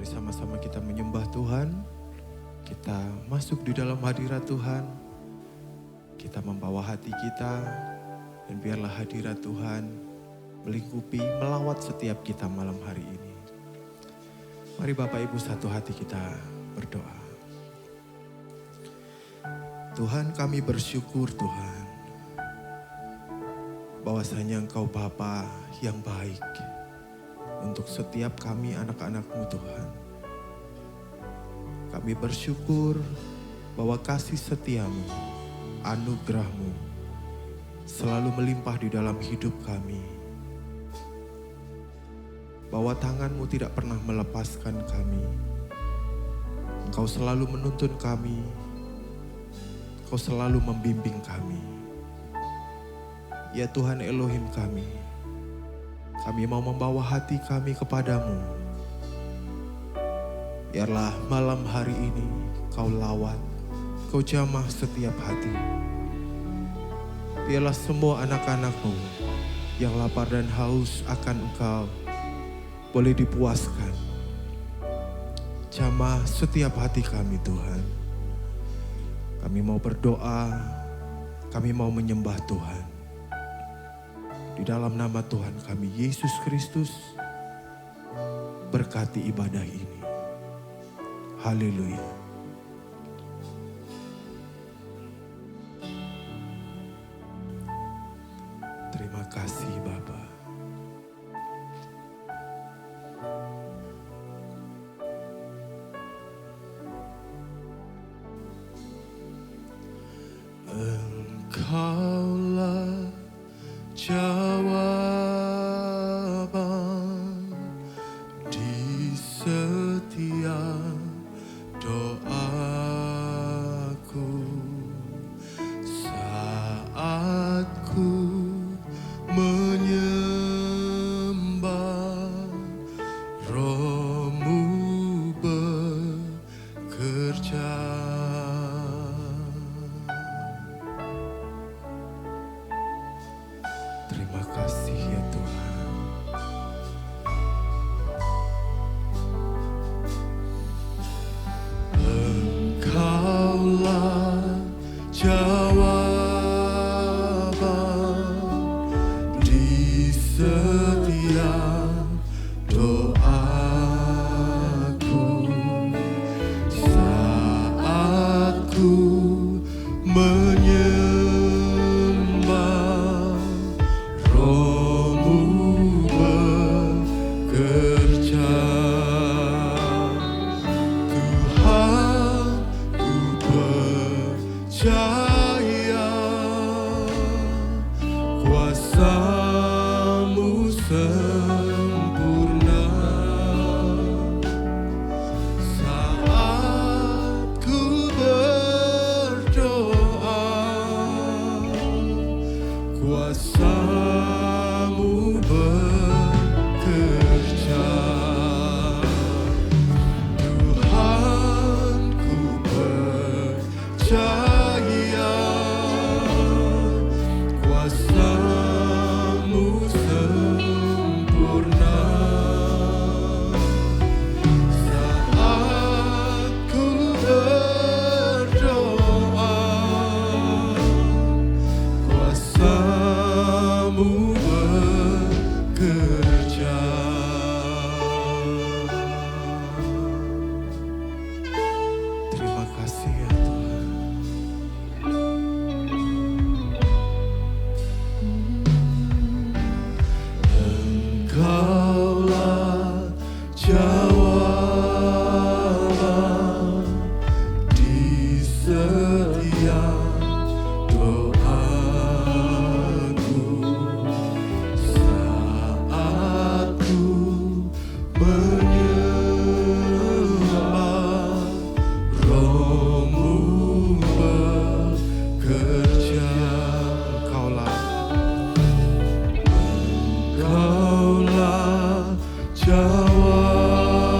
Mari sama-sama kita menyembah Tuhan. Kita masuk di dalam hadirat Tuhan. Kita membawa hati kita. Dan biarlah hadirat Tuhan melingkupi, melawat setiap kita malam hari ini. Mari Bapak Ibu satu hati kita berdoa. Tuhan, kami bersyukur Tuhan, bahwasanya Engkau Bapa yang baik untuk setiap kami anak-anak-Mu Tuhan. Kami bersyukur bahwa kasih setia-Mu, anugerah-Mu selalu melimpah di dalam hidup kami. Bahwa tangan-Mu tidak pernah melepaskan kami. Engkau selalu menuntun kami. Engkau selalu membimbing kami. Ya Tuhan Elohim kami mau membawa hati kami kepadamu. Biarlah malam hari ini Kau lawat, Kau jamah setiap hati. Biarlah semua anak-anak-Mu yang lapar dan haus akan Engkau boleh dipuaskan. Jamah setiap hati kami Tuhan. Kami mau berdoa, kami mau menyembah Tuhan. Di dalam nama Tuhan kami Yesus Kristus, berkati ibadah ini. Haleluya. Terima kasih Bapa. Engkaulah jawaban di setiap doaku saat ku menyembah, Roh-Mu bekerja. Terima kasih ya Tuhan. Engkaulah jawaban di setiap doaku saat ku menyembah, Roh-Mu bekerja. Tuhan, ku percaya kuasa-Mu sempurna saat ku berdoa. Kuasa-Mu bekerja. Tuhan, ku percaya kuasa-Mu sempurna saat ku berdoa. Kuasa-Mu bekerja. Terima kasih ya Tuhan. Engkaulah jawaban di setiap doaku saat ku menyembah, Roh-Mu bekerja. Engkaulah jawaban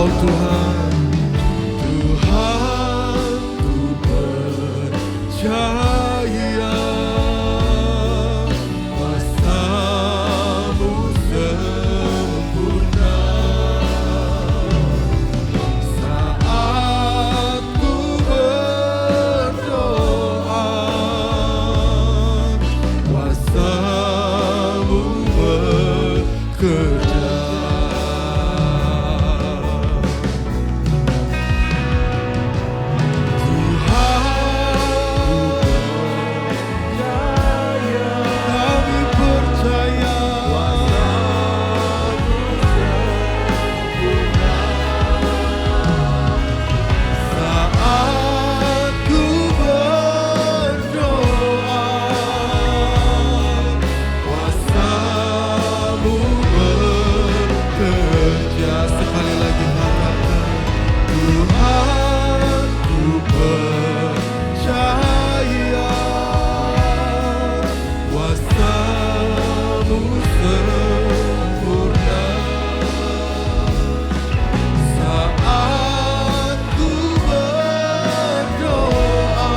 Engkau Tuhan. Tuhan, ku percaya kuasa-Mu sempurna. Saat ku berdoa, kuasa-Mu bekerja. Sekali lagi katakan, Tuhan, ku percaya kuasa-Mu sempurna. Saat ku berdoa,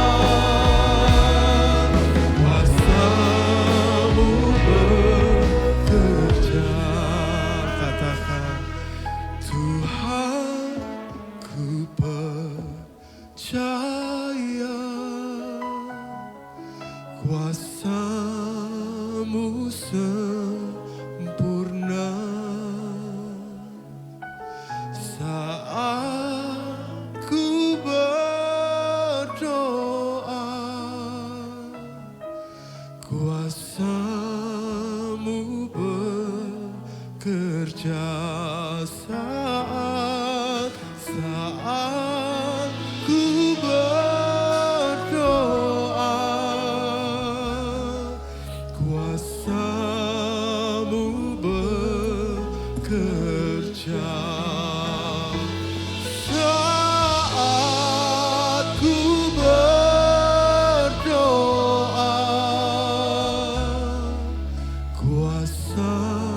kuasa-Mu bekerja. Katakan, Tuhan, ku percaya kuasa-Mu sempurna. Saat ku berdoa, kuasa-Mu bekerja. Saat ku berdoa, kuasa-Mu bekerja. Saat ku berdoa, kuasa-Mu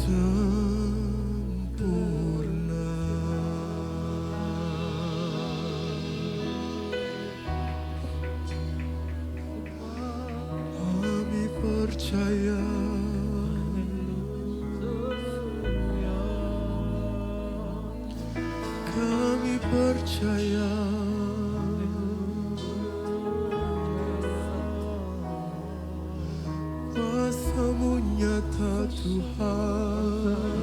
sempurna. Kami percaya, kami percaya, kuasa-Mu nyata Tuhan.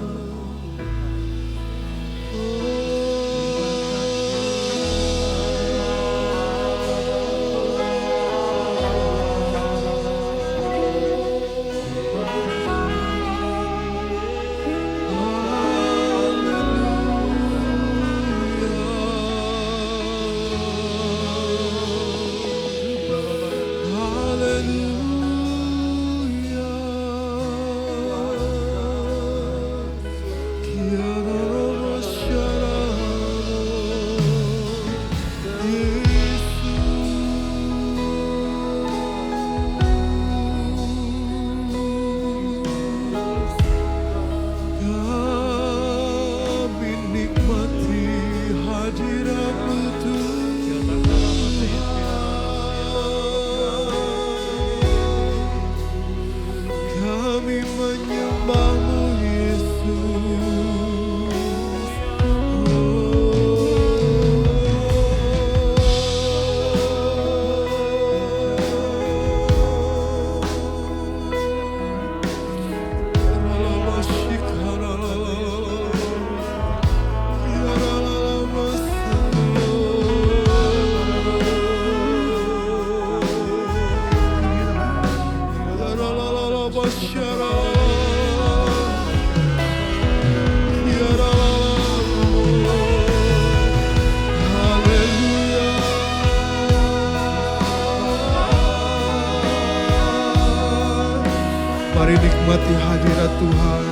Mari nikmati hadirat Tuhan.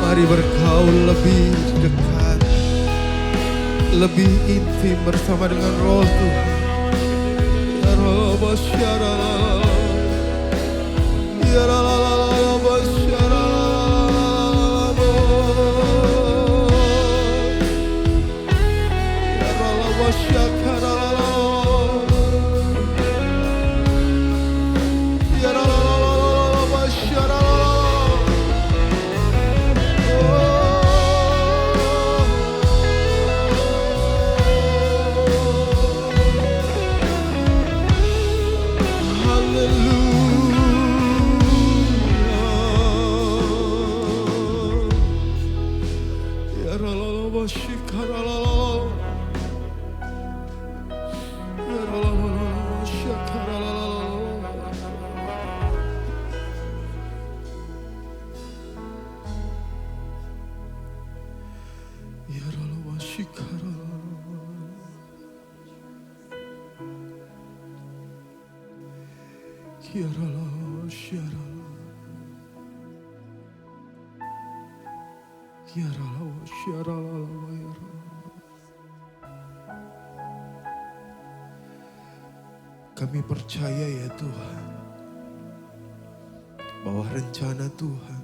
Mari bergaul lebih dekat, lebih intim bersama dengan Roh Tuhan. Ya Roh Basyara, Ya Roh Basyara. Kami percaya ya Tuhan, bahwa rencana Tuhan,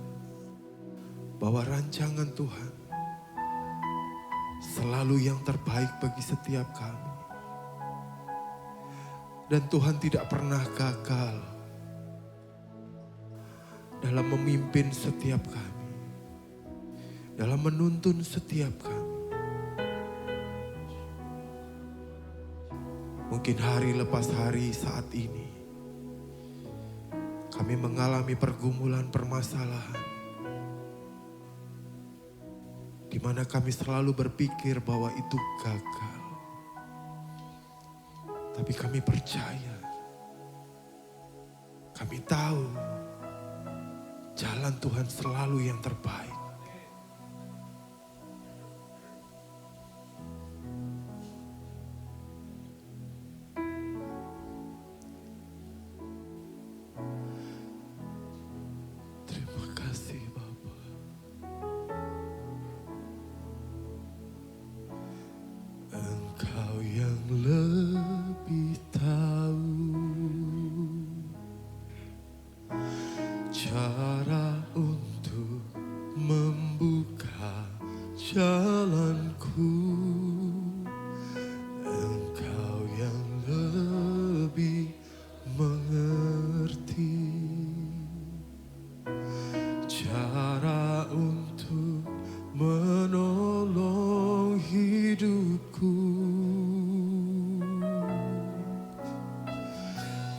bahwa rancangan Tuhan selalu yang terbaik bagi setiap kami. Dan Tuhan tidak pernah gagal dalam memimpin setiap kami, dalam menuntun setiap kami. Mungkin hari lepas hari saat ini kami mengalami pergumulan permasalahan, di mana kami selalu berpikir bahwa itu gagal. Tapi kami percaya, kami tahu jalan Tuhan selalu yang terbaik. Terima kasih Bapa. Engkau yang lebih tahu cara untuk membuka jalanku. Engkau yang lebih mengerti cara untuk menolong hidupku.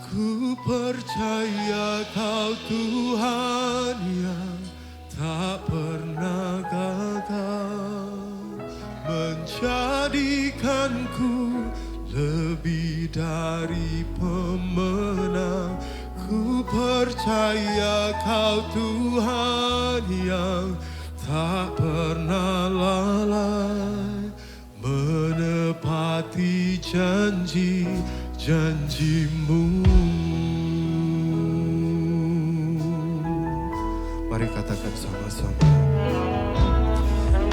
Ku percaya Kau Tuhan yang tak pernah gagal, menjadikanku lebih dari pemenang. Ku percaya Kau Tuhan yang tak pernah lalai, menepati janji-janjimu. Mari katakan sama-sama.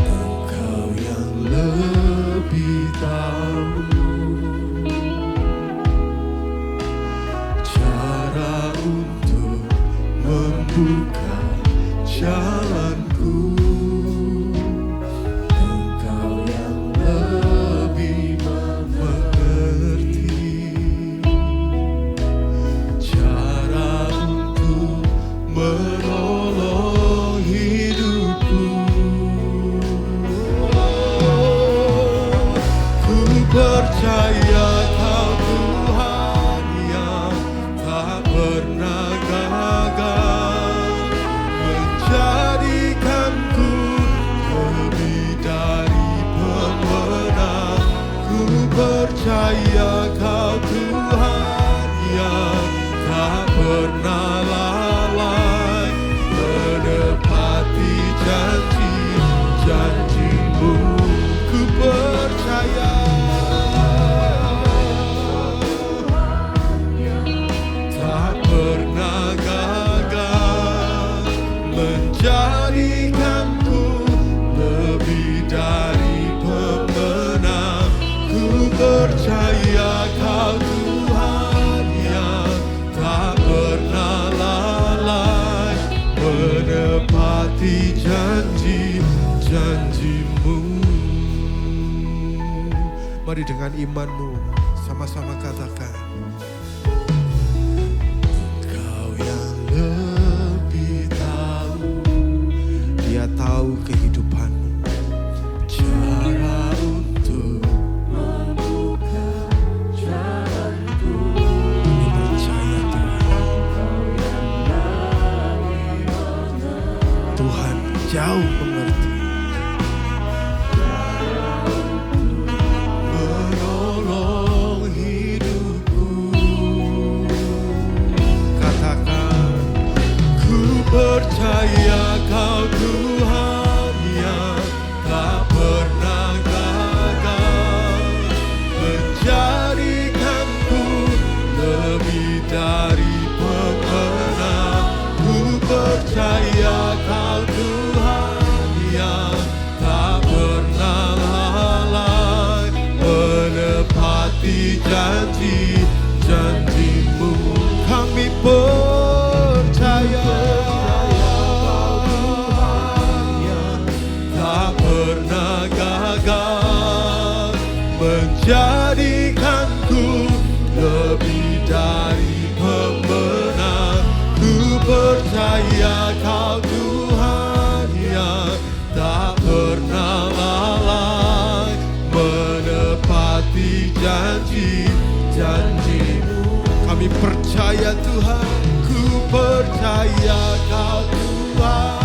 Engkau yang lebih tahu cara untuk membuka jalanku. Engkau yang lebih mengerti cara untuk menolong hidupku. Ku percaya Kau Tuhan yang tak pernah gagal, menjadikanku lebih dari pemenang. Ku percaya Kau Tuhan yang tak pernah lalai, menepati janji-janjimu. Ku percaya tak pernah gagal, menjadikanku lebih dari pemenang. Ku percaya Kau Tuhan yang tak pernah lalai, menepati janji-janjimu. Mari dengan imanmu sama-sama katakan. Engkau yang lebih tahu, Dia tahu kehidupanmu, cara untuk membuka jalanku. Kami percaya Tuhan jauh mengerti, menolong hidupku. Katakan, ku percaya Kau Tuhan yang tak pernah gagal, menjadikanku lebih dari pemenang. menjadikanku lebih dari pemenang. Ku percaya Kau Tuhan yang tak pernah lalai menepati janji-janji-Mu. Kami percaya Tuhan, ku percaya Kau Tuhan.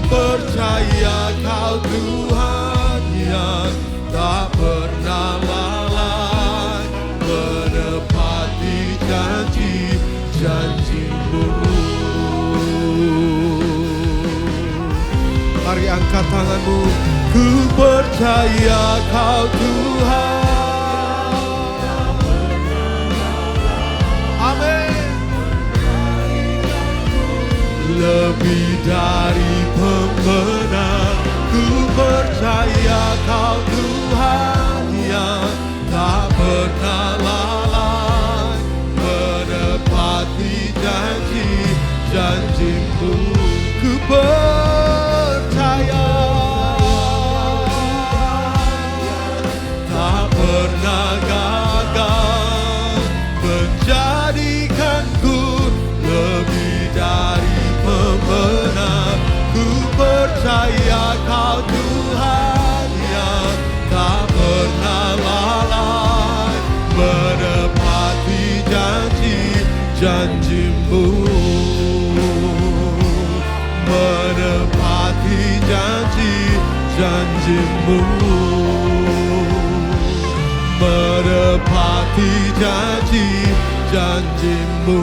Percaya Kau Tuhan yang tak pernah lalai menepati janji-janji-Mu. Mari angkat tanganmu. Ku percaya Kau Tuhan. Amin. Lebih dari pemenang, ku percaya Kau Tuhan yang tak pernah lalai menepati janji-janji-Mu. Ku percaya tak pernah gagal menjadikanku lebih dari pemenang. Ku percaya Kau Tuhan yang tak pernah lalai menepati janji-janji-Mu. Menepati janji-janji-Mu. Menepati janji-janji-Mu.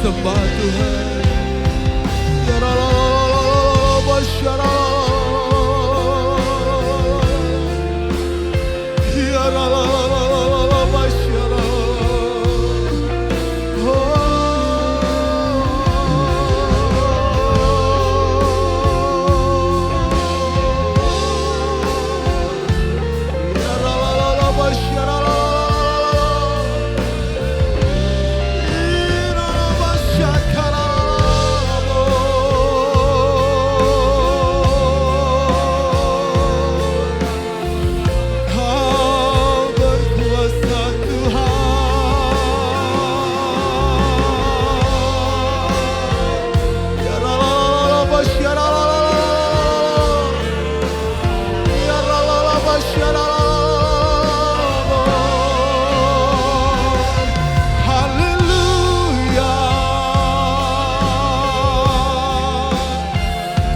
Sembah Tuhan. Ya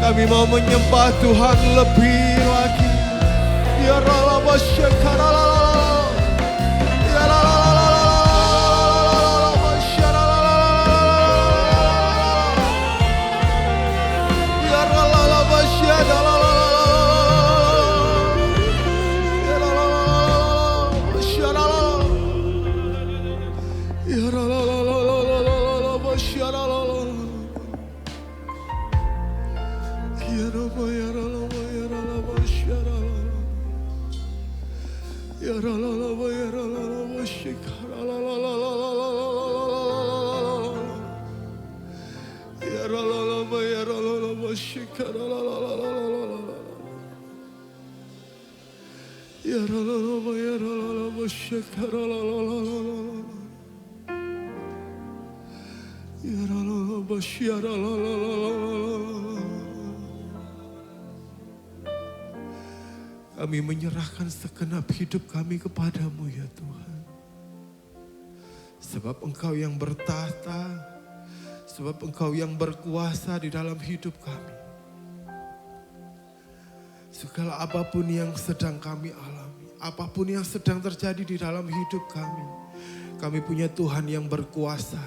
Kami mau menyembah Tuhan lebih lagi. Ya Allah, Kami menyerahkan segenap hidup kami kepadamu ya Tuhan. Sebab Engkau yang bertahta, sebab Engkau yang berkuasa di dalam hidup kami. Segala apapun yang sedang kami alami, apapun yang sedang terjadi di dalam hidup kami punya Tuhan yang berkuasa.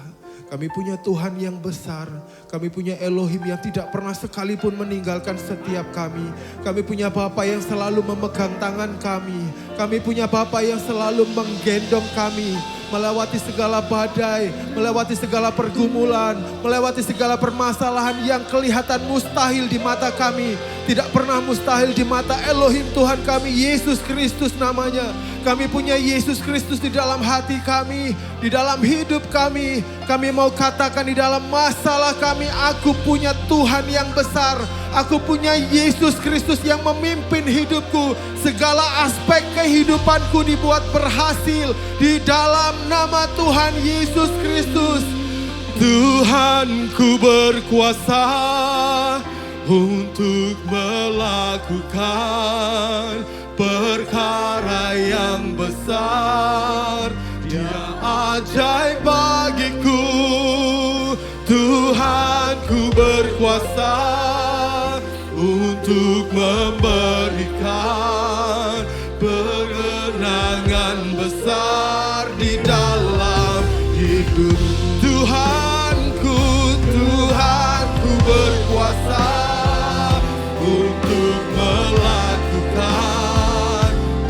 Kami punya Tuhan yang besar. Kami punya Elohim yang tidak pernah sekalipun meninggalkan setiap kami. Kami punya Bapa yang selalu memegang tangan kami. Kami punya Bapa yang selalu menggendong kami. Melewati segala badai, melewati segala pergumulan, melewati segala permasalahan yang kelihatan mustahil di mata kami. Tidak pernah mustahil di mata Elohim Tuhan kami, Yesus Kristus namanya. Kami punya Yesus Kristus di dalam hati kami, di dalam hidup kami. Kami mau katakan di dalam masalah kami, aku punya Tuhan yang besar. Aku punya Yesus Kristus yang memimpin hidupku. Segala aspek kehidupanku dibuat berhasil di dalam nama Tuhan Yesus Kristus. Tuhanku berkuasa untuk melakukan perkara yang besar. Dia ajaib bagiku. Tuhanku berkuasa untuk memberikan kemenangan besar di dalam hidup. Tuhanku berkuasa untuk melakukan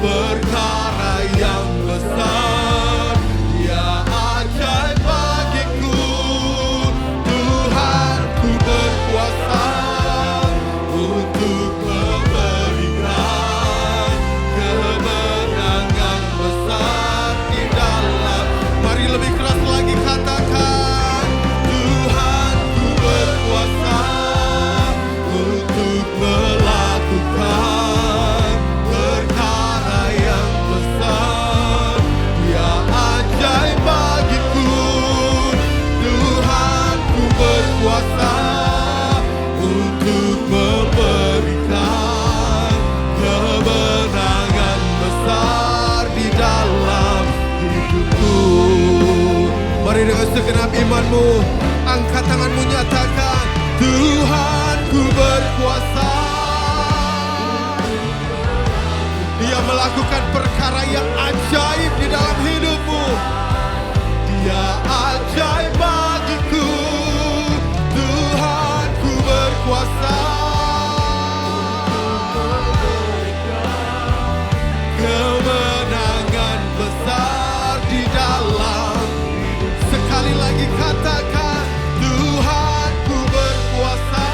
perkara yang besar. Dia ajaib bagiku. Tuhanku berkuasa untuk memberikan kemenangan besar di dalam. Mari lebih keras lagi katakan, Tuhanku berkuasa untuk melakukan perkara yang besar. Dia ajaib bagiku. Tuhanku berkuasa untuk memberikan kemenangan besar di dalam hidupku. Mari dengan segenap imanmu, angkat tanganmu, nyatakan, Tuhanku berkuasa. Dia melakukan perkara yang ajaib di dalam hidupmu. Dia ajaib bagiku. Tuhanku berkuasa. Kemenangan besar di dalam. Sekali lagi katakan, Tuhanku berkuasa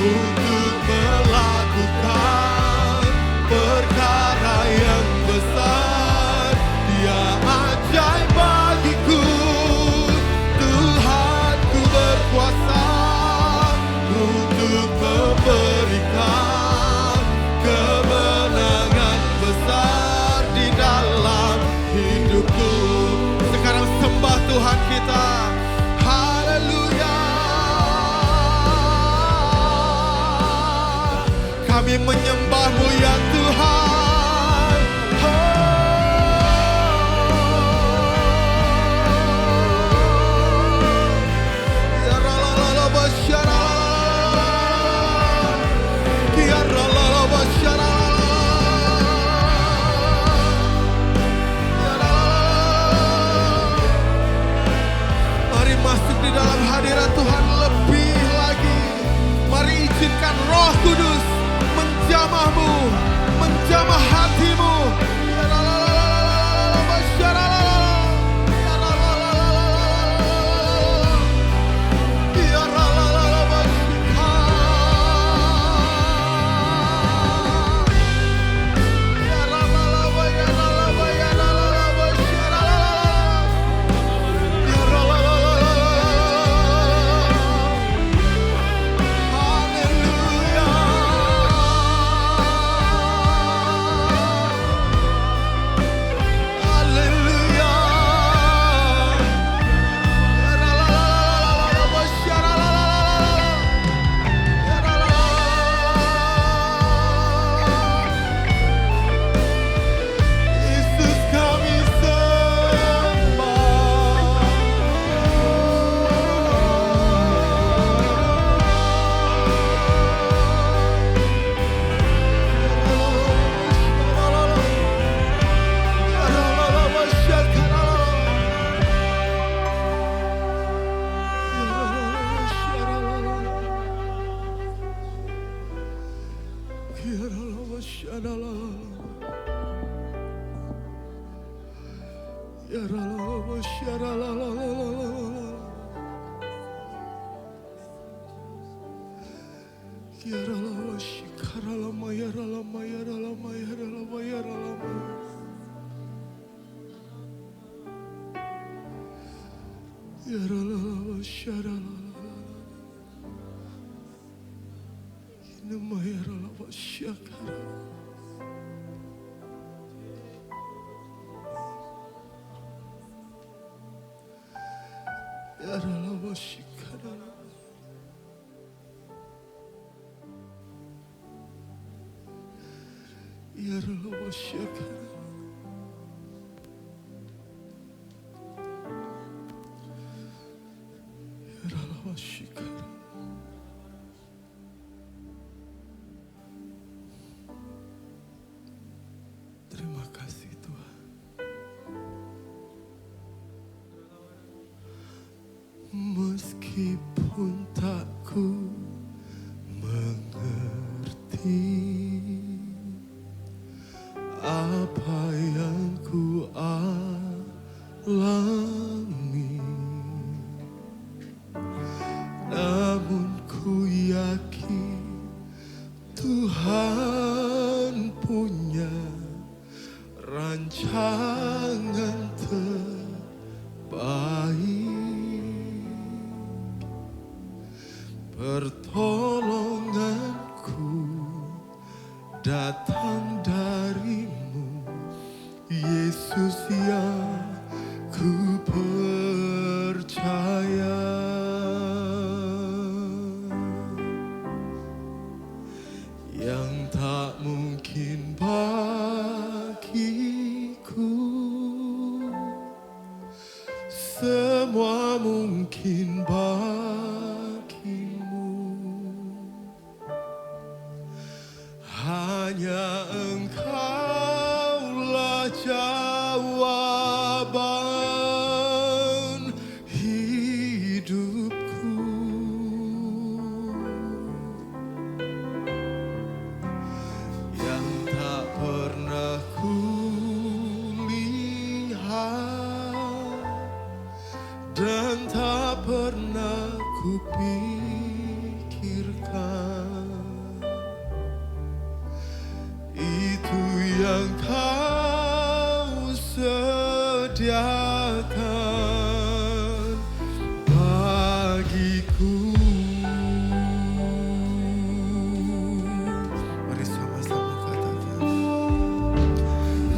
untuk melakukan perkara yang besar. Dia ajaib bagiku. Tuhanku berkuasa untuk memberikan kemenangan besar di dalam hidupku. Sekarang sembah Tuhan kita. Haleluya. Kami menyembah-Mu ya Tuhan. Ya ralalala basyara. Ya ralalala basyara. Mari masuk di dalam hadirat Tuhan lebih lagi. Mari izinkan Roh Kudus menjamah-Mu, menjamah hatimu. Yaralama shikaralama yaralama yaralama yaralama yaralama. Yaralama sharalala. Inama yaralama shakara. Yaralama shikarala. Yaralama shakara. Yaralama shakara. Terima kasih Tuhan. Meskipun tak ku mengerti apa yang ku alami, namun ku yakin Tuhan punya rancangan terbaik. Pertolonganku datang darimu, Yesus yang ku percaya. Yang tak mungkin bagiku, semua mungkin bagimu. Hanya Engkaulah jawaban hidupku. Yang tak pernah kulihat dan tak pernah kupikirkan, itu yang Kau sediakan bagiku. Mari sama-sama katakan.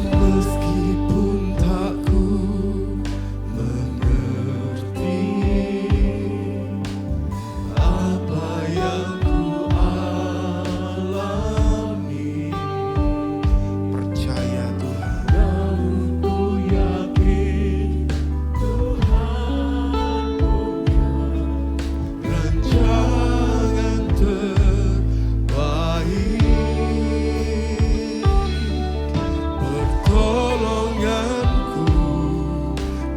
Meskipun tak ku mengerti apa yang ku alami, percaya Tuhan, namun ku yakin Tuhan punya rancangan terbaik. Pertolonganku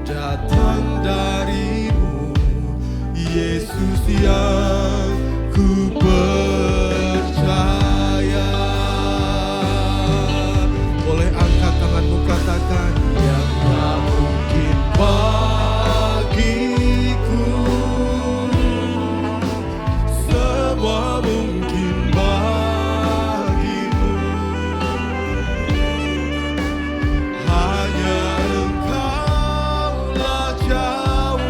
datang darimu, Yesus yang ku percaya. Boleh angkat tanganmu, katakan, yang tak mungkin bagiku, semua mungkin bagimu. Hanya Engkaulah jawaban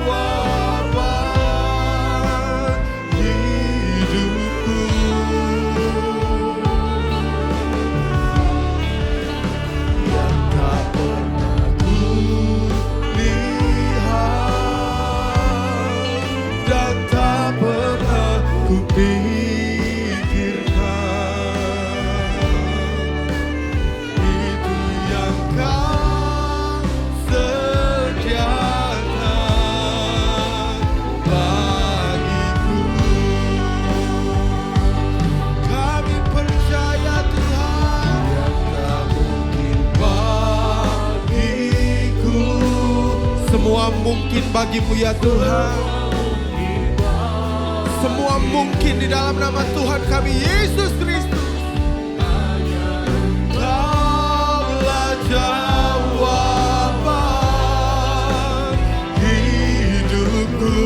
hidupku. Yang tak pernah kulihat dan tak pernah kupikirkan, itu yang Kau sediakan bagiku. Kami percaya Tuhan, yang tak mungkin bagiku, semua mungkin bagimu ya Tuhan. Semua mungkin di dalam nama Tuhan kami Yesus Kristus. Engkaulah jawaban hidupku.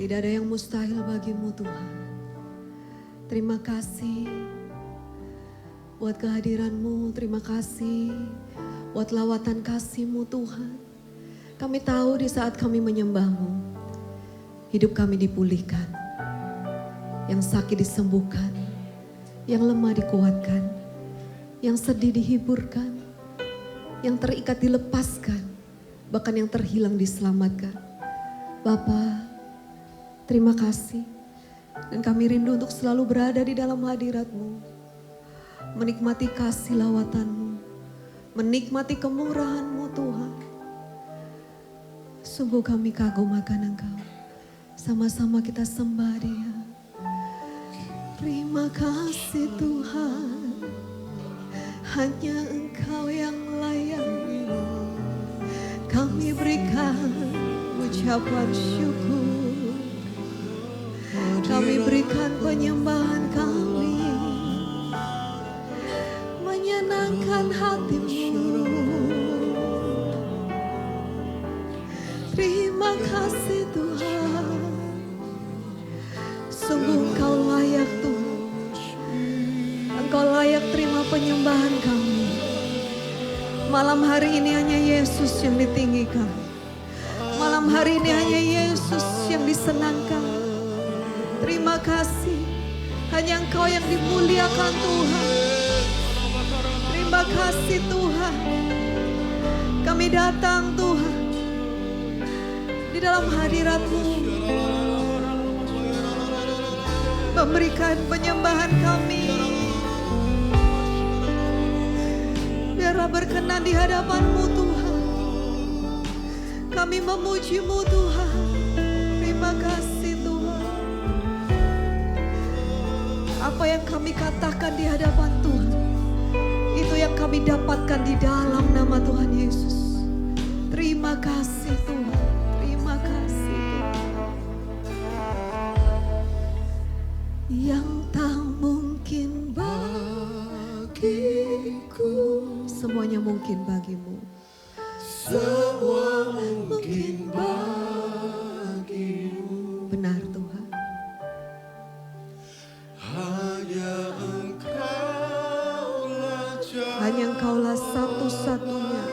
Tidak ada yang mustahil bagimu Tuhan. Terima kasih buat kehadiran-Mu, terima kasih buat lawatan kasih-Mu Tuhan. Kami tahu di saat kami menyembah-Mu, hidup kami dipulihkan. Yang sakit disembuhkan, yang lemah dikuatkan, yang sedih dihiburkan, yang terikat dilepaskan, bahkan yang terhilang diselamatkan. Bapa, terima kasih. Dan kami rindu untuk selalu berada di dalam hadirat-Mu, menikmati kasih lawatan-Mu, menikmati kemurahan-Mu Tuhan. Sungguh kami kagum akan Engkau. Sama-sama kita sembah Dia. Terima kasih Tuhan, hanya Engkau yang layak. Kami berikan ucapan syukur. Kami berikan penyembahan kami, menyenangkan hati-Mu. Terima kasih Tuhan, sungguh Engkau layak Tuhan. Engkau layak terima penyembahan kami. Malam hari ini hanya Yesus yang ditinggikan. Malam hari ini hanya Yesus yang disenangkan. Terima kasih, hanya Engkau yang dimuliakan Tuhan. Terima kasih Tuhan. Kami datang Tuhan di dalam hadirat-Mu, memberikan penyembahan kami. Biarlah berkenan di hadapan-Mu Tuhan. Kami memuji-Mu Tuhan. Terima kasih Tuhan. Apa yang kami katakan di hadapan Tuhan, itu yang kami dapatkan di dalam nama Tuhan Yesus. Terima kasih Tuhan. Terima kasih Tuhan. Yang tak mungkin bagiku, semuanya mungkin bagimu. Semua mungkin bagimu. Benar Tuhan. Hanya Engkaulah satu-satunya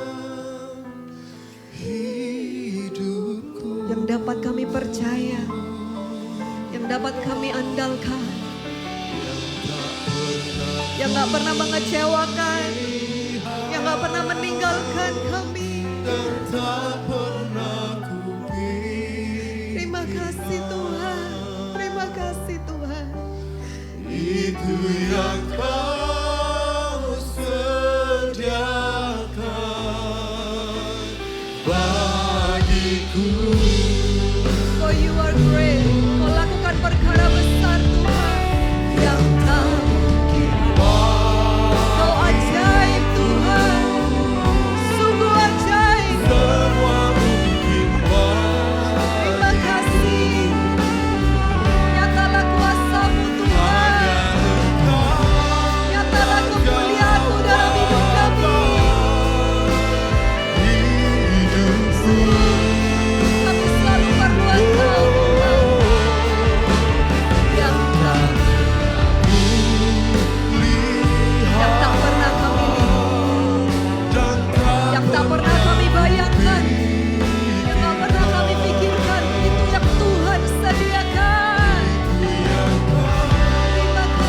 yang dapat kami percaya, yang dapat kami andalkan, yang gak pernah mengecewakan, yang gak pernah meninggalkan kami. Terima kasih Tuhan, terima kasih Tuhan. Itu yang Kau sediakan bagiku. For you are great. Kau lakukan perkara besar Tuhan yang tak mungkin. Kau ajaib Tuhan, sungguh ajaib. Semua mungkin Terima kasih. Nyatalah kuasa-Mu Tuhan. Nyatalah kemuliaan-Mu dalam hidup kami. Kami selalu perlu Engkau Tuhan. Yang tak pernah kami lihat, yang tak pernah kami bayangkan, yang tak pernah kami pikirkan, itu yang Tuhan sediakan. Terima kasih.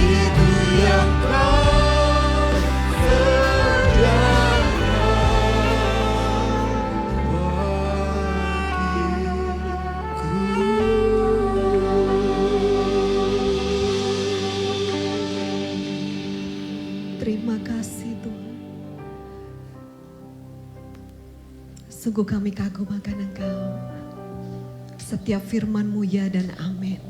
Itu yang terima kasih Tuhan. Sungguh kami kagum akan Engkau. Setiap firman-Mu ya dan amin.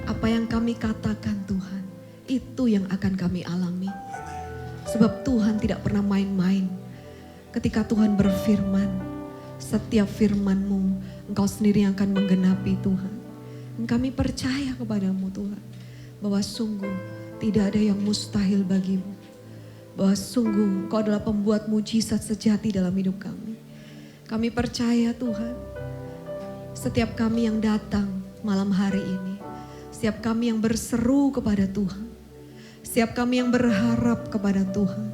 Apa yang kami katakan Tuhan, Itu yang akan kami alami. Sebab Tuhan tidak pernah main-main. Ketika Tuhan berfirman, setiap firman-Mu Engkau sendiri yang akan menggenapi Tuhan. Dan kami percaya kepadamu Tuhan, bahwa sungguh tidak ada yang mustahil bagimu. Bahwa sungguh Engkau adalah pembuat mujizat sejati dalam hidup kami. Kami percaya Tuhan, setiap kami yang datang malam hari ini, setiap kami yang berseru kepada Tuhan, setiap kami yang berharap kepada Tuhan,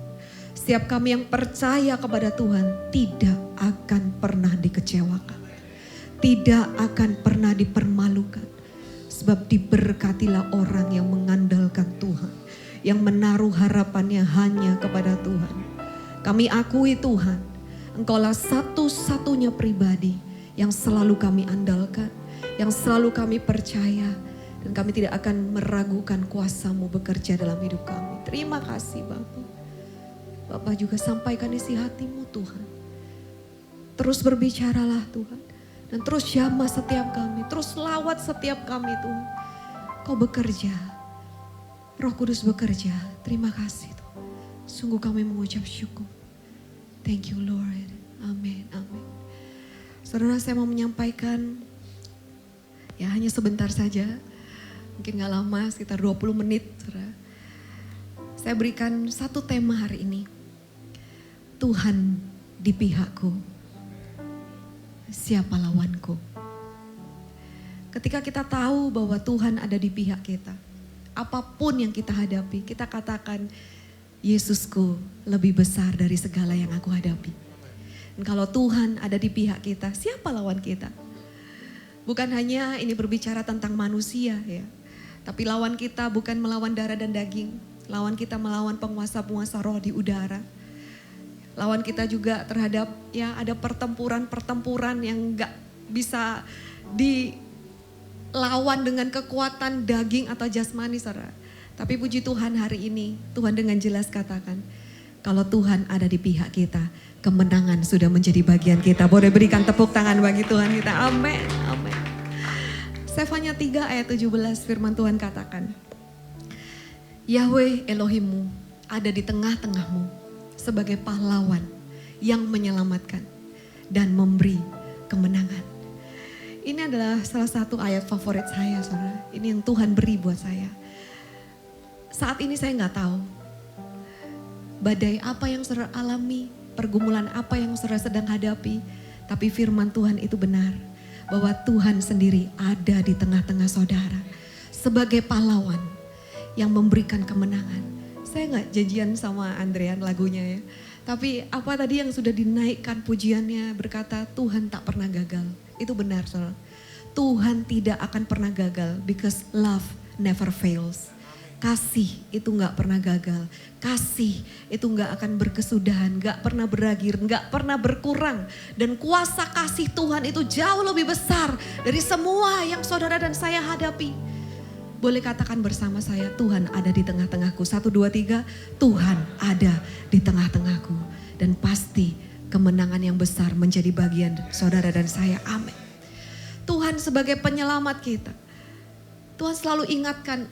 setiap kami yang percaya kepada Tuhan tidak akan pernah dikecewakan. Tidak akan pernah dipermalukan. Sebab diberkatilah orang yang mengandalkan Tuhan. Yang menaruh harapannya hanya kepada Tuhan. Kami akui Tuhan, Engkaulah satu-satunya pribadi yang selalu kami andalkan. Yang selalu kami percaya. Dan kami tidak akan meragukan kuasa-Mu bekerja dalam hidup kami. Terima kasih Bapak. Bapak juga sampaikan isi hati-Mu Tuhan. Terus berbicaralah Tuhan. Dan terus jamah setiap kami, terus lawat setiap kami Tuhan. Kau bekerja, Roh Kudus bekerja. Terima kasih Tuhan. Sungguh kami mengucap syukur. Thank you Lord. Amin, amin. Saudara, saya mau menyampaikan, ya hanya sebentar saja. Mungkin gak lama, sekitar 20 menit. Saudara. Saya berikan satu tema hari ini. Tuhan di pihakku. Siapa lawanku? Ketika kita tahu bahwa Tuhan ada di pihak kita, apapun yang kita hadapi, kita katakan, Yesusku lebih besar dari segala yang aku hadapi. Dan kalau Tuhan ada di pihak kita, siapa lawan kita? Bukan hanya ini berbicara tentang manusia ya, tapi lawan kita bukan melawan darah dan daging, lawan kita melawan penguasa-penguasa roh di udara. Lawan kita juga terhadap ya ada pertempuran-pertempuran yang gak bisa dilawan dengan kekuatan daging atau jasmani saudara. Tapi puji Tuhan hari ini Tuhan dengan jelas katakan, kalau Tuhan ada di pihak kita, kemenangan sudah menjadi bagian kita. Boleh berikan tepuk tangan bagi Tuhan kita. Amin, amin. Sefanya 3 ayat 17 firman Tuhan katakan, Yahweh Elohimmu ada di tengah-tengahmu sebagai pahlawan yang menyelamatkan dan memberi kemenangan. Ini adalah salah satu ayat favorit saya saudara. Ini yang Tuhan beri buat saya. Saat ini saya gak tahu badai apa yang saudara alami, pergumulan apa yang saudara sedang hadapi. Tapi firman Tuhan itu benar, bahwa Tuhan sendiri ada di tengah-tengah saudara sebagai pahlawan yang memberikan kemenangan. Saya gak janjian sama Andrean lagunya ya. Tapi apa tadi yang sudah dinaikkan pujiannya berkata Tuhan tak pernah gagal. Itu benar saudara. Tuhan tidak akan pernah gagal because love never fails. Kasih itu gak pernah gagal. Kasih itu gak akan berkesudahan, gak pernah berakhir, gak pernah berkurang. Dan kuasa kasih Tuhan itu jauh lebih besar dari semua yang saudara dan saya hadapi. Boleh katakan bersama saya, Tuhan ada di tengah-tengahku. 1, 2, 3, Tuhan ada di tengah-tengahku. Dan pasti kemenangan yang besar menjadi bagian saudara dan saya. Amin. Tuhan sebagai penyelamat kita. Tuhan selalu ingatkan,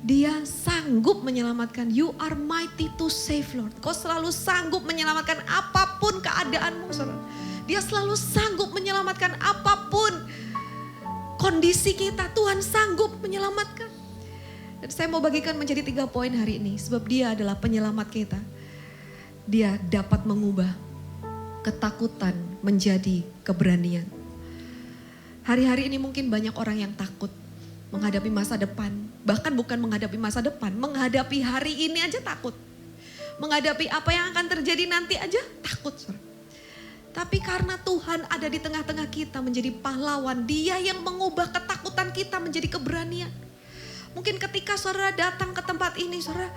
Dia sanggup menyelamatkan. You are mighty to save Lord. Kau selalu sanggup menyelamatkan apapun keadaanmu saudara. Dia selalu sanggup menyelamatkan apapun kondisi kita. Tuhan sanggup menyelamatkan. Dan saya mau bagikan menjadi 3 poin hari ini. Sebab Dia adalah penyelamat kita. Dia dapat mengubah ketakutan menjadi keberanian. Hari-hari ini mungkin banyak orang yang takut menghadapi masa depan. Bahkan bukan menghadapi masa depan, menghadapi hari ini aja takut. Menghadapi apa yang akan terjadi nanti aja takut. Tapi karena Tuhan ada di tengah-tengah kita menjadi pahlawan, Dia yang mengubah ketakutan kita menjadi keberanian. Mungkin ketika saudara datang ke tempat ini, saudara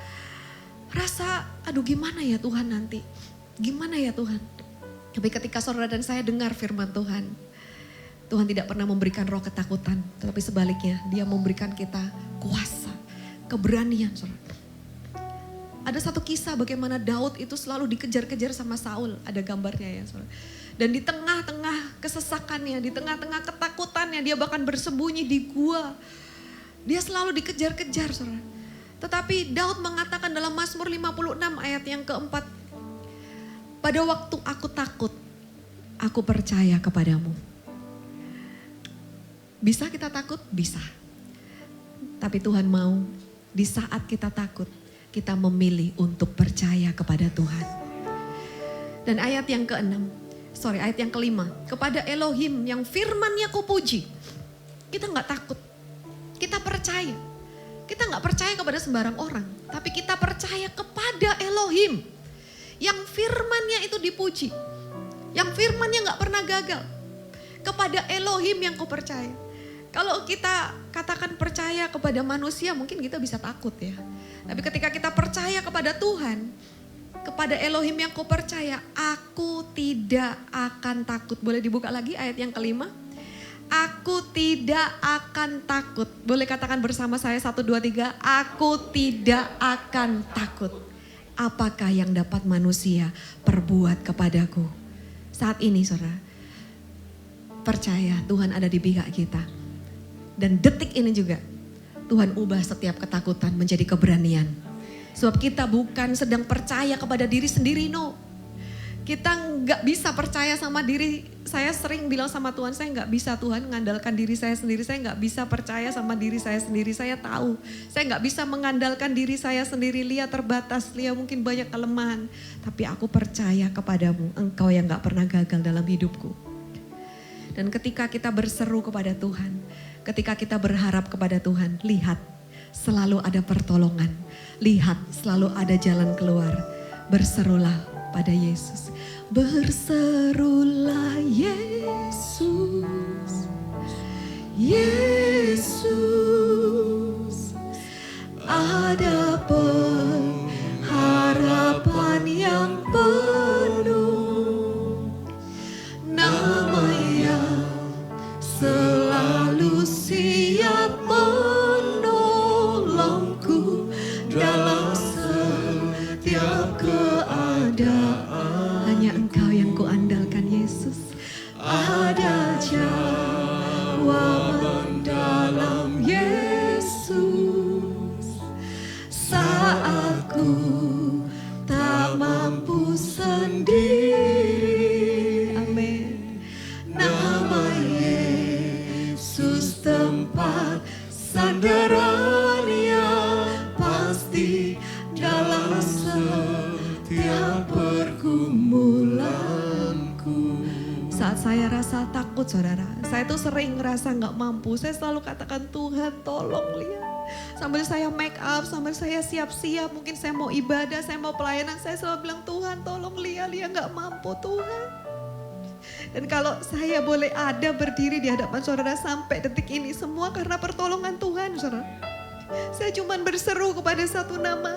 rasa, aduh gimana ya Tuhan nanti? Gimana ya Tuhan? Tapi ketika saudara dan saya dengar firman Tuhan, Tuhan tidak pernah memberikan roh ketakutan. Tetapi sebaliknya, Dia memberikan kita kuasa, keberanian saudara. Ada satu kisah bagaimana Daud itu selalu dikejar-kejar sama Saul. Ada gambarnya ya saudara. Dan di tengah-tengah kesesakannya, di tengah-tengah ketakutannya, dia bahkan bersembunyi di gua. Dia selalu dikejar-kejar, saudara. Tetapi Daud mengatakan dalam Mazmur 56 ayat yang keempat, pada waktu aku takut, aku percaya kepadamu. Bisa kita takut? Bisa. Tapi Tuhan mau di saat kita takut, kita memilih untuk percaya kepada Tuhan. Dan ayat yang ayat yang kelima, kepada Elohim yang firman-Nya kupuji. Kita gak takut, kita percaya. Kita gak percaya kepada sembarang orang, tapi kita percaya kepada Elohim yang firman-Nya itu dipuji. Yang firman-Nya gak pernah gagal. Kepada Elohim yang ku percaya. Kalau kita katakan percaya kepada manusia mungkin kita bisa takut ya. Tapi ketika kita percaya kepada Tuhan, kepada Elohim yang ku percaya, aku tidak akan takut. Boleh dibuka lagi ayat yang kelima? Aku tidak akan takut. Boleh katakan bersama saya 1, 2, 3. Aku tidak akan takut. Apakah yang dapat manusia perbuat kepadaku? Saat ini saudara, percaya Tuhan ada di pihak kita. Dan detik ini juga Tuhan ubah setiap ketakutan menjadi keberanian. Sebab kita bukan sedang percaya kepada diri sendiri, no. Kita gak bisa percaya sama diri. Saya sering bilang sama Tuhan, saya gak bisa Tuhan mengandalkan diri saya sendiri. Saya gak bisa percaya sama diri saya sendiri. Saya tahu, saya gak bisa mengandalkan diri saya sendiri. Lia terbatas, Lia mungkin banyak kelemahan. Tapi aku percaya kepadamu, Engkau yang gak pernah gagal dalam hidupku. Dan ketika kita berseru kepada Tuhan, ketika kita berharap kepada Tuhan, lihat selalu ada pertolongan. Lihat selalu ada jalan keluar. Berserulah pada Yesus. Berserulah Yesus. Yesus. Ada pengharapan yang penuh. Nama yang selalu siap menolongku dalam setiap keadaan. Hanya Engkau yang kuandalkan Yesus. Ada jawaban dalam Yesus. Saat ku tak mampu sendiri. Amin. Nama Yesus tempat sandaran yang pasti dalam setiap pergumulanku. Saat saya rasa takut saudara, saya tuh sering ngerasa gak mampu. Saya selalu katakan, Tuhan tolong Lia. Sambil saya make up, sambil saya siap-siap, mungkin saya mau ibadah, saya mau pelayanan, saya selalu bilang, Tuhan tolong Lia gak mampu Tuhan. Dan kalau saya boleh ada berdiri di hadapan saudara sampai detik ini, semua karena pertolongan Tuhan saudara. Saya cuma berseru kepada satu nama.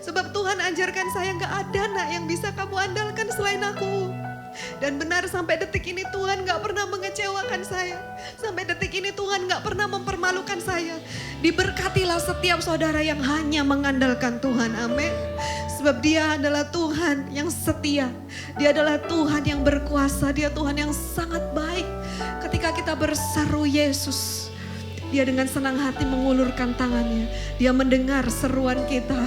Sebab Tuhan ajarkan saya gak ada nak yang bisa kamu andalkan selain aku. Dan benar sampai detik ini Tuhan gak pernah mengecewakan saya. Sampai detik ini Tuhan gak pernah mempermalukan saya. Diberkatilah setiap saudara yang hanya mengandalkan Tuhan. Amin. Sebab Dia adalah Tuhan yang setia. Dia adalah Tuhan yang berkuasa. Dia Tuhan yang sangat baik. Ketika kita berseru Yesus, Dia dengan senang hati mengulurkan tangannya. Dia mendengar seruan kita.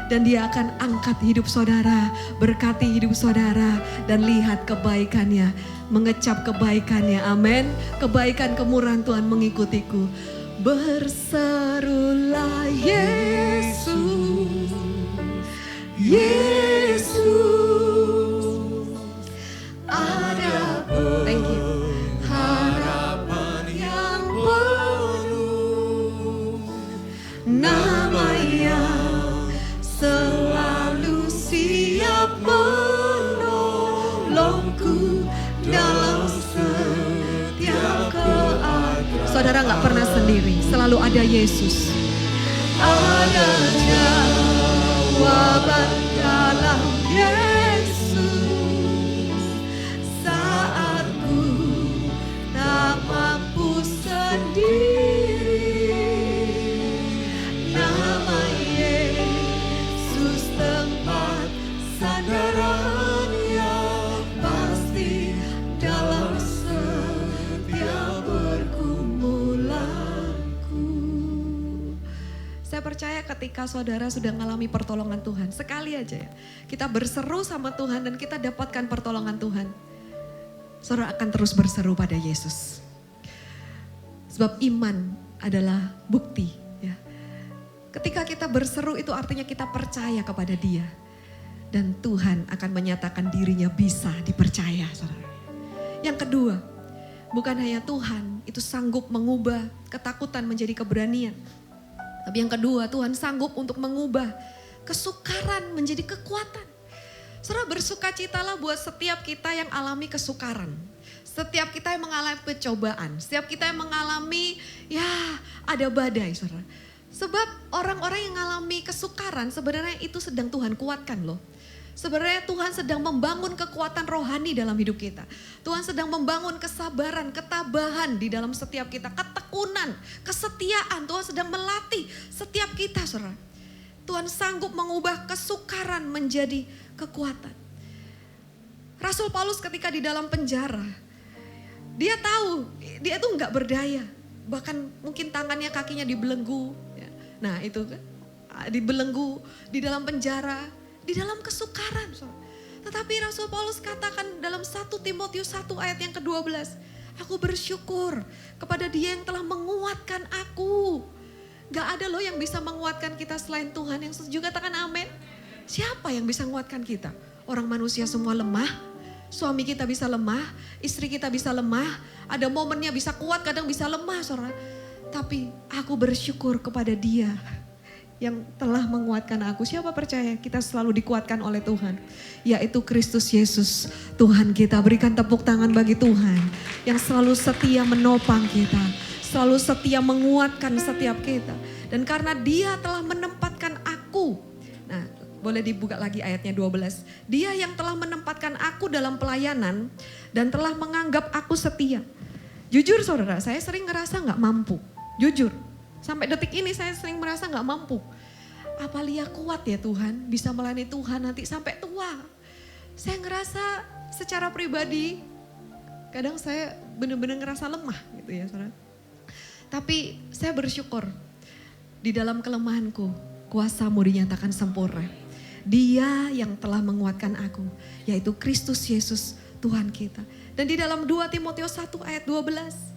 Dan Dia akan angkat hidup saudara, berkati hidup saudara, dan lihat kebaikannya, mengecap kebaikannya, amin. Kebaikan kemurahan Tuhan mengikutiku. Berserulah Yesus, Yesus, ada thank you. Harapan yang penuh, nama yang selalu siap menolongku dalam setiap keadaan. Saudara gak pernah sendiri, selalu ada Yesus. Ada jawaban dalam Yesus. Saat ku tak mampu sendiri, nama Yesus tempat sandaran yang pasti dalam setiap pergumulanku. percaya ketika saudara sudah mengalami pertolongan Tuhan, sekali aja ya, kita berseru sama Tuhan dan kita dapatkan pertolongan Tuhan, saudara akan terus berseru pada Yesus. Sebab iman adalah bukti ya. Ketika kita berseru itu artinya kita percaya kepada Dia. Dan Tuhan akan menyatakan dirinya bisa dipercaya, saudara. Yang kedua, bukan hanya Tuhan itu sanggup mengubah ketakutan menjadi keberanian. Tapi yang kedua, Tuhan sanggup untuk mengubah kesukaran menjadi kekuatan. Saudara, bersukacitalah buat setiap kita yang alami kesukaran. Setiap kita yang mengalami pencobaan. Setiap kita yang mengalami ada badai, saudara. Sebab orang-orang yang mengalami kesukaran sebenarnya itu sedang Tuhan kuatkan loh. Sebenarnya Tuhan sedang membangun kekuatan rohani dalam hidup kita. Tuhan sedang membangun kesabaran, ketabahan di dalam setiap kita. Ketekunan, kesetiaan. Tuhan sedang melatih setiap kita, saudara. Tuhan sanggup mengubah kesukaran menjadi kekuatan. Rasul Paulus ketika di dalam penjara, dia tahu dia tuh nggak berdaya. Bahkan mungkin tangannya, kakinya dibelenggu. Nah itu kan, dibelenggu di dalam penjara. Di dalam kesukaran. Tetapi Rasul Paulus katakan dalam 1 Timotius 1 ayat yang ke-12. Aku bersyukur kepada Dia yang telah menguatkan aku. Gak ada loh yang bisa menguatkan kita selain Tuhan. Yang setuju katakan amin. Siapa yang bisa menguatkan kita? Orang manusia semua lemah. Suami kita bisa lemah. Istri kita bisa lemah. Ada momennya bisa kuat, kadang bisa lemah, saudara. Tapi aku bersyukur kepada Dia yang telah menguatkan aku. Siapa percaya kita selalu dikuatkan oleh Tuhan? Yaitu Kristus Yesus, Tuhan kita. Berikan tepuk tangan bagi Tuhan yang selalu setia menopang kita. Selalu setia menguatkan setiap kita. Dan karena Dia telah menempatkan aku. Nah, boleh dibuka lagi ayatnya 12. Dia yang telah menempatkan aku dalam pelayanan dan telah menganggap aku setia. Jujur saudara, saya sering ngerasa gak mampu. Jujur. Sampai detik ini saya sering merasa gak mampu. Apa Lia kuat ya Tuhan, bisa melayani Tuhan nanti sampai tua. Saya ngerasa secara pribadi, kadang saya benar-benar ngerasa lemah gitu ya saudara. Tapi saya bersyukur, di dalam kelemahanku, kuasa-Mu dinyatakan sempurna. Dia yang telah menguatkan aku, yaitu Kristus Yesus Tuhan kita. Dan di dalam 2 Timotius 1 ayat 12,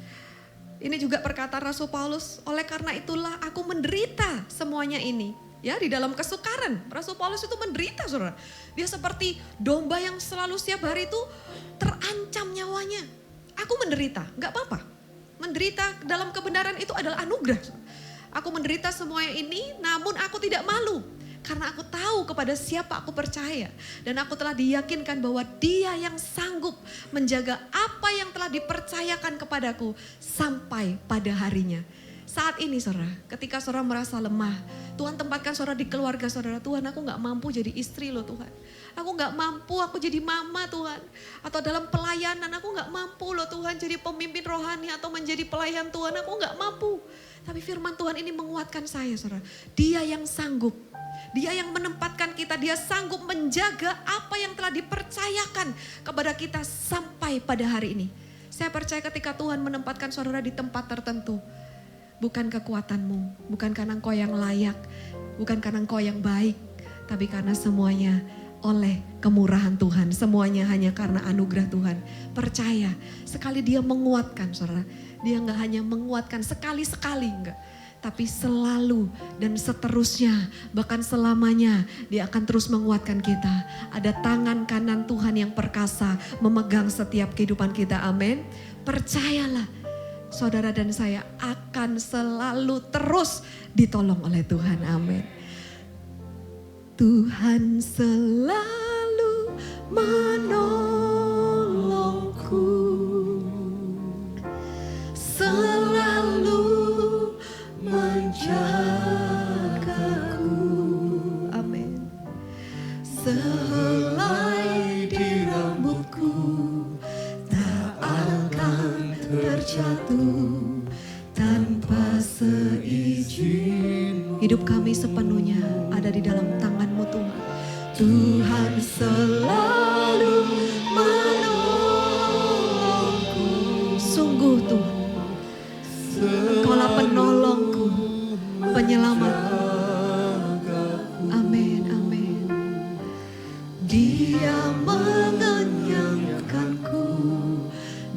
ini juga perkataan Rasul Paulus, oleh karena itulah aku menderita semuanya ini. Ya, di dalam kesukaran, Rasul Paulus itu menderita, saudara. Dia seperti domba yang selalu setiap hari itu terancam nyawanya. Aku menderita, gak apa-apa. Menderita dalam kebenaran itu adalah anugerah. Aku menderita semuanya ini, namun aku tidak malu. Karena aku tahu kepada siapa aku percaya. Dan aku telah diyakinkan bahwa Dia yang sanggup menjaga apa yang telah dipercayakan kepadaku sampai pada harinya. Saat ini saudara, ketika saudara merasa lemah, Tuhan tempatkan saudara di keluarga saudara. Tuhan, aku gak mampu jadi istri loh Tuhan. Aku gak mampu, aku jadi mama Tuhan. Atau dalam pelayanan, aku gak mampu loh Tuhan jadi pemimpin rohani atau menjadi pelayan Tuhan. Aku gak mampu. Tapi firman Tuhan ini menguatkan saya saudara. Dia yang sanggup. Dia yang menempatkan kita, Dia sanggup menjaga apa yang telah dipercayakan kepada kita sampai pada hari ini. Saya percaya ketika Tuhan menempatkan saudara di tempat tertentu, bukan kekuatanmu, bukan karena engkau yang layak, bukan karena engkau yang baik, tapi karena semuanya oleh kemurahan Tuhan. Semuanya hanya karena anugerah Tuhan. Percaya, sekali Dia menguatkan saudara, Dia gak hanya menguatkan sekali-sekali enggak. Tapi selalu dan seterusnya, bahkan selamanya Dia akan terus menguatkan kita. Ada tangan kanan Tuhan yang perkasa memegang setiap kehidupan kita, amin. Percayalah, saudara dan saya akan selalu terus ditolong oleh Tuhan, amin. Tuhan selalu menolongku, selalu menjagaku, amin. Sehelai di rambutku tak akan terjatuh tanpa seizin. Hidup kami sepenuhnya ada di dalam tangan-Mu Tuhan. Tuhan selalu menolongku. Sungguh Tuhan, Engkaulah penolongku, penyelamatku. Dia mengenyangkanku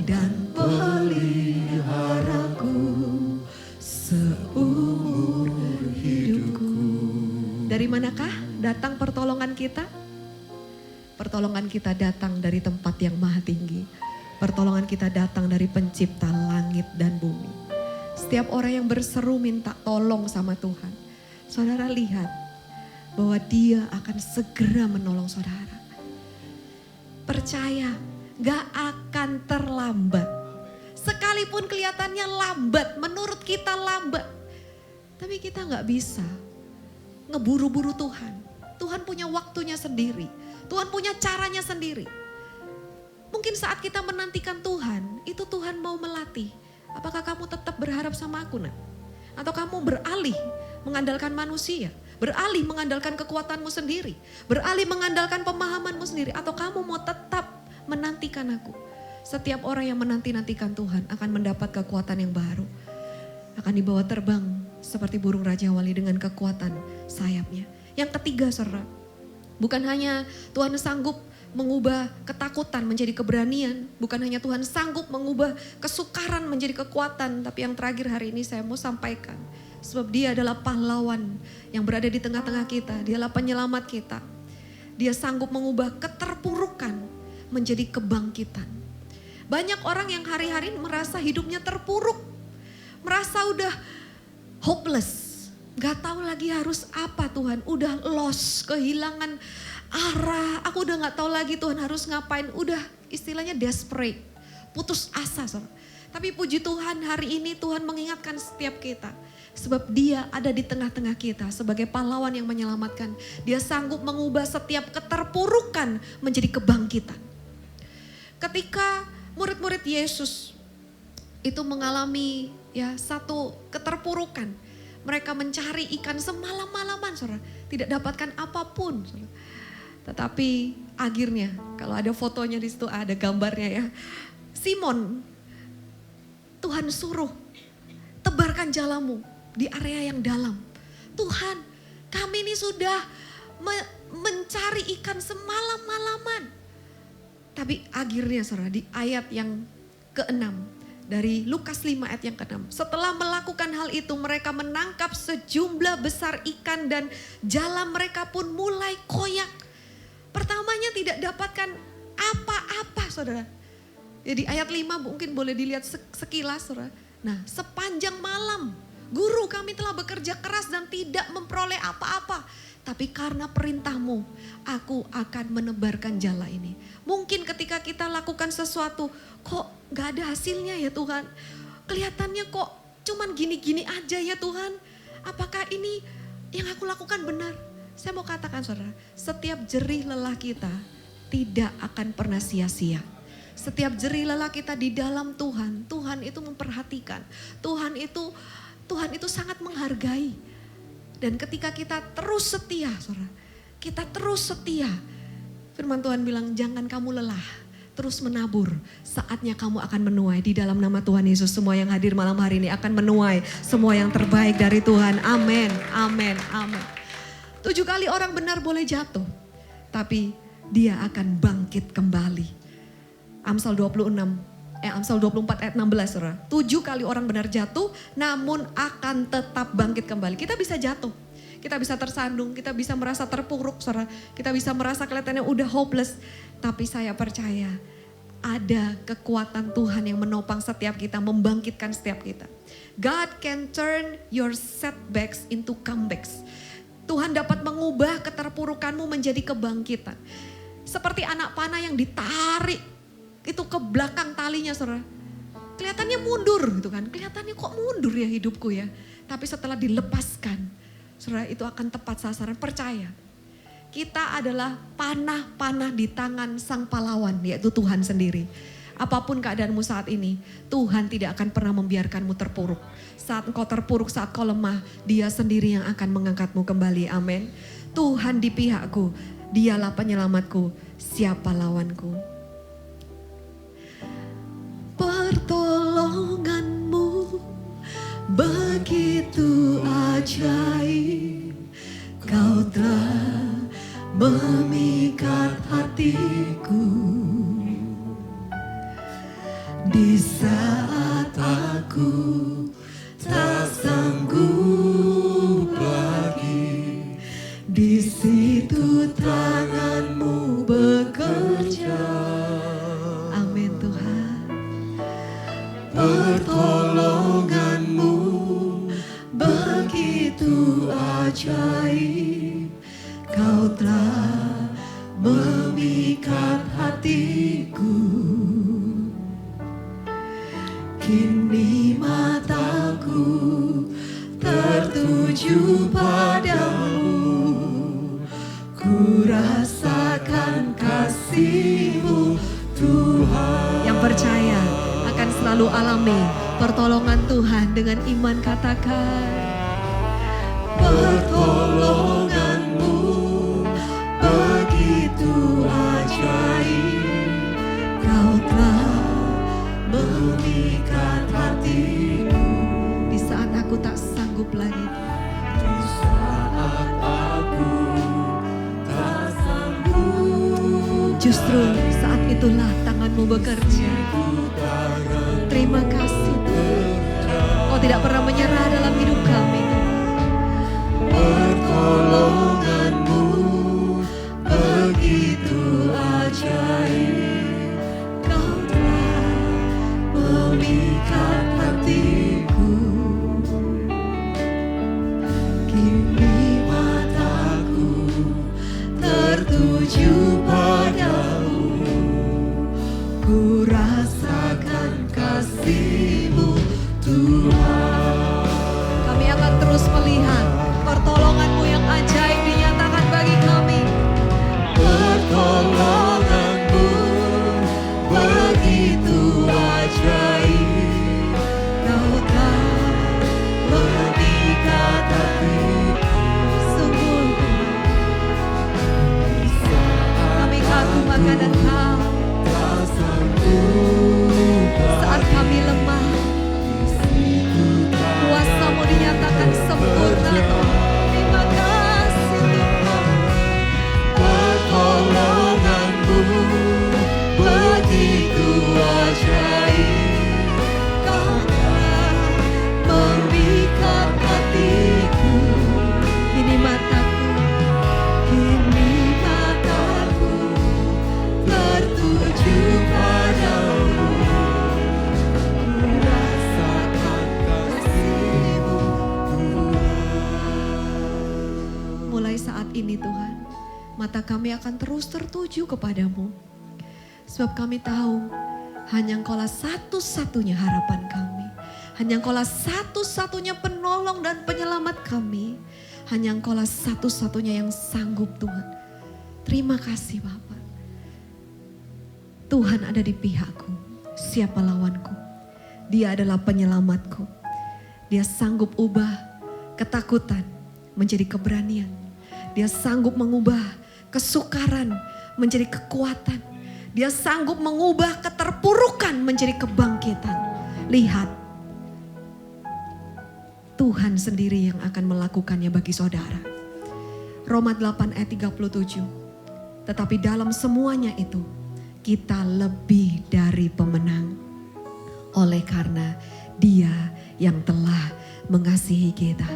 dan peliharaku seumur hidupku. Dari manakah datang pertolongan kita? Pertolongan kita datang dari tempat yang maha tinggi. Pertolongan kita datang dari pencipta langit dan bumi. Setiap orang yang berseru minta tolong sama Tuhan, saudara lihat bahwa Dia akan segera menolong saudara. Percaya, gak akan terlambat. Sekalipun kelihatannya lambat, menurut kita lambat. Tapi kita gak bisa ngeburu-buru Tuhan. Tuhan punya waktunya sendiri. Tuhan punya caranya sendiri. Mungkin saat kita menantikan Tuhan, itu Tuhan mau melatih. Apakah kamu tetap berharap sama aku, nak? Atau kamu beralih mengandalkan manusia? Beralih mengandalkan kekuatanmu sendiri? Beralih mengandalkan pemahamanmu sendiri? Atau kamu mau tetap menantikan aku? Setiap orang yang menanti-nantikan Tuhan akan mendapat kekuatan yang baru. Akan dibawa terbang seperti burung Raja Wali dengan kekuatan sayapnya. Yang ketiga, saudara, bukan hanya Tuhan sanggup mengubah ketakutan menjadi keberanian. Bukan hanya Tuhan sanggup mengubah kesukaran menjadi kekuatan. Tapi yang terakhir hari ini saya mau sampaikan. Sebab Dia adalah pahlawan yang berada di tengah-tengah kita. Dialah penyelamat kita. Dia sanggup mengubah keterpurukan menjadi kebangkitan. Banyak orang yang hari-hari merasa hidupnya terpuruk. Merasa udah hopeless. Gak tahu lagi harus apa Tuhan. Udah lost, kehilangan arah, aku udah gak tahu lagi Tuhan harus ngapain. Udah istilahnya desperate, putus asa. Tapi puji Tuhan hari ini Tuhan mengingatkan setiap kita. Sebab Dia ada di tengah-tengah kita sebagai pahlawan yang menyelamatkan. Dia sanggup mengubah setiap keterpurukan menjadi kebangkitan. Ketika murid-murid Yesus itu mengalami satu keterpurukan. Mereka mencari ikan semalam-malaman, saudara. Tidak dapatkan apapun, saudara. Tetapi akhirnya kalau ada fotonya di situ, ada gambarnya ya. Simon, Tuhan suruh tebarkan jalamu di area yang dalam. Tuhan, kami ini sudah mencari ikan semalam-malaman. Tapi akhirnya saudara di ayat yang ke-6 dari Lukas 5 ayat yang ke-6. Setelah melakukan hal itu mereka menangkap sejumlah besar ikan dan jala mereka pun mulai koyak. Pertamanya tidak dapatkan apa-apa saudara. Jadi ayat 5 mungkin boleh dilihat sekilas saudara. Nah sepanjang malam guru kami telah bekerja keras dan tidak memperoleh apa-apa. Tapi karena perintahmu aku akan menebarkan jala ini. Mungkin ketika kita lakukan sesuatu kok gak ada hasilnya ya Tuhan. Kelihatannya kok cuman gini-gini aja ya Tuhan. Apakah ini yang aku lakukan benar? Saya mau katakan saudara, setiap jerih lelah kita tidak akan pernah sia-sia. Setiap jerih lelah kita di dalam Tuhan, Tuhan itu memperhatikan. Tuhan itu sangat menghargai. Dan ketika kita terus setia, saudara, kita terus setia. Firman Tuhan bilang, jangan kamu lelah, terus menabur. Saatnya kamu akan menuai. Di dalam nama Tuhan Yesus, semua yang hadir malam hari ini akan menuai semua yang terbaik dari Tuhan. Amin, amin, amin. 7 kali orang benar boleh jatuh, tapi dia akan bangkit kembali. Amsal 24 ayat 16 saudara. 7 kali orang benar jatuh namun akan tetap bangkit kembali. Kita bisa jatuh, kita bisa tersandung, kita bisa merasa terpuruk saudara. Kita bisa merasa kelihatannya udah hopeless. Tapi saya percaya ada kekuatan Tuhan yang menopang setiap kita, membangkitkan setiap kita. God can turn your setbacks into comebacks. Tuhan dapat mengubah keterpurukanmu menjadi kebangkitan. Seperti anak panah yang ditarik itu ke belakang talinya saudara. Kelihatannya mundur gitu kan. Kelihatannya kok mundur ya hidupku ya. Tapi setelah dilepaskan saudara itu akan tepat sasaran. Percaya. Kita adalah panah-panah di tangan sang pahlawan yaitu Tuhan sendiri. Apapun keadaanmu saat ini, Tuhan tidak akan pernah membiarkanmu terpuruk. Saat engkau terpuruk, saat kau lemah, Dia sendiri yang akan mengangkatmu kembali. Amin. Tuhan di pihakku, Dialah penyelamatku, siapa lawanku? Pertolonganmu begitu ajaib, Kau telah memikat hatiku. Di saat aku tak sanggup lagi, di situ tanganmu bekerja. Amin Tuhan. Pertolonganmu begitu ajaib, kau telah memikat hatiku. Kini mataku tertuju padamu, ku rasakan kasih-Mu Tuhan. Yang percaya akan selalu alami pertolongan Tuhan dengan iman, katakan pertolongan-Mu begitu ajaib, kau telah memikat hatiku. Di saat aku tak sanggup lagi, di saat aku tak sanggup, justru saat itulah tangan-Mu bekerja. Terima kasih Tuhan, Kau tidak pernah menyerah dalam hidup kami. Pertolongan-Mu begitu ajaib, Kau telah memikat hatiku. Kini mataku tertuju padamu, ku rasakan kasih-Mu Tuhan. Kami akan terus melihat pertolongan-Mu yang ajaib dinyatakan bagi kami. Pertolongan-Mu begitu ajaib, Kau telah memikat hatiku. Sungguh kami kagum akan Engkau. Saat kami lemah, kuasa-Mu dinyatakan sempurna. Terima kasih Tuhan. Pertolongan-Mu begitu ajaib, Kau telah memikat hatiku. Kini mataku tertuju padamu, ku rasakan kasih-Mu Tuhan. Mulai saat ini Tuhan, mata kami akan terus tertuju kepadamu. Sebab kami tahu hanya Engkaulah satu-satunya harapan kami. Hanya Engkaulah satu-satunya penolong dan penyelamat kami. Hanya Engkaulah satu-satunya yang sanggup Tuhan. Terima kasih Bapa. Tuhan ada di pihakku. Siapa lawanku? Dia adalah penyelamatku. Dia sanggup ubah ketakutan menjadi keberanian. Dia sanggup mengubah kesukaran menjadi kekuatan. Dia sanggup mengubah keterpurukan menjadi kebangkitan. Lihat, Tuhan sendiri yang akan melakukannya bagi saudara. Roma 8 ayat 37. Tetapi dalam semuanya itu, kita lebih dari pemenang. Oleh karena Dia yang telah mengasihi kita.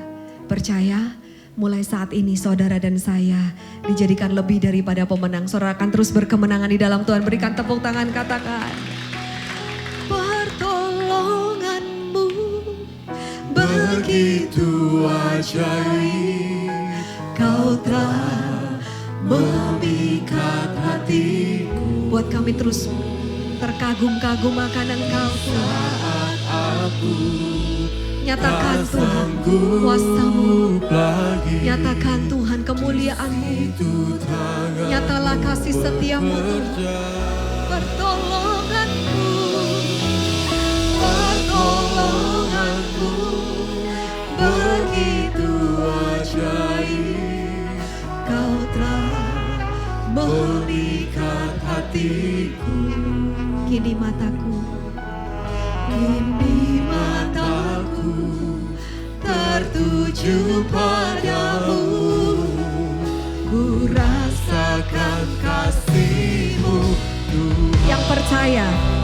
Percaya? Mulai saat ini saudara dan saya dijadikan lebih daripada pemenang. Saudara akan terus berkemenangan di dalam Tuhan. Berikan tepuk tangan, katakan. Pertolongan-Mu begitu ajaib, Kau telah memikat hatiku. Buat kami terus terkagum-kagum akan Engkau Tuhan. Nyatakan Tuhan kuasa-Mu, nyatakan Tuhan kemuliaan-Mu, nyatalah kasih setia-Mu Tuhan. Pertolongan-Mu, pertolongan-Mu begitu ajaib, Kau telah memikat hatiku. Kini mataku tertuju padamu, ku rasa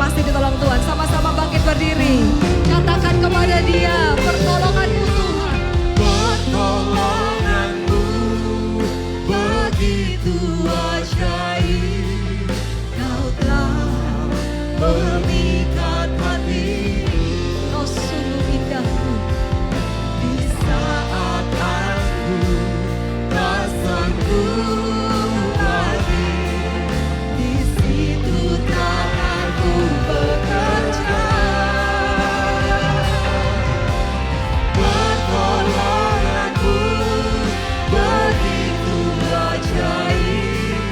pasti ditolong Tuhan. Sama-sama bangkit berdiri. Katakan kepada Dia, pertolongan-Mu Tuhan. Pertolongan-Mu begitu ajaib. Kau telah memikat hati. Kau sungguh indah Tuhan. Di saat aku tak sanggup lagi, Di situ tanganku bekerja. pertolongan-Mu begitu ajaib.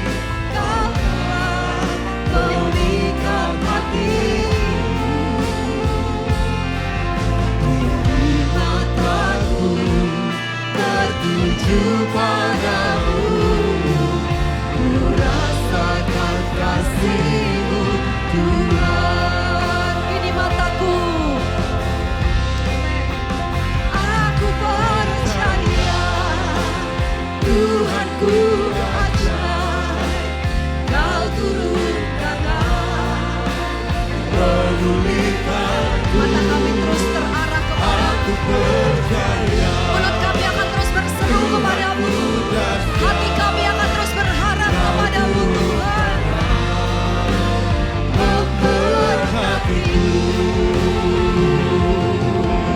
Kau telah memikat hati. Mataku tertuju padamu, ku rasakan kasih-Mu Tuhan. Ini mataku. Aku percaya Tuhanku ajaib. Kau turun tangan. Pemulihanku Mata kami terus terarah kepadamu. aku percaya, Mulut kami akan terus berseru kepadamu. Hati kami akan terus berharap kepadamu Tuhan. memberkatiku.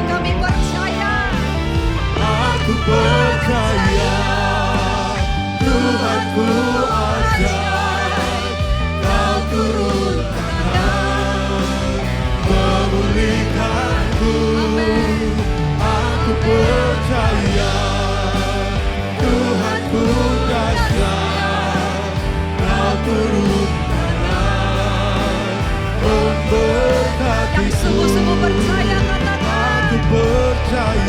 Kami percaya Aku percaya Tuhanku ajaib. Kau turun tangan memulihkanku. Aku percaya Tuhanku dahsyat. Kau turun tangan yang memberkatiku. sungguh-sungguh percaya katakan. Aku percaya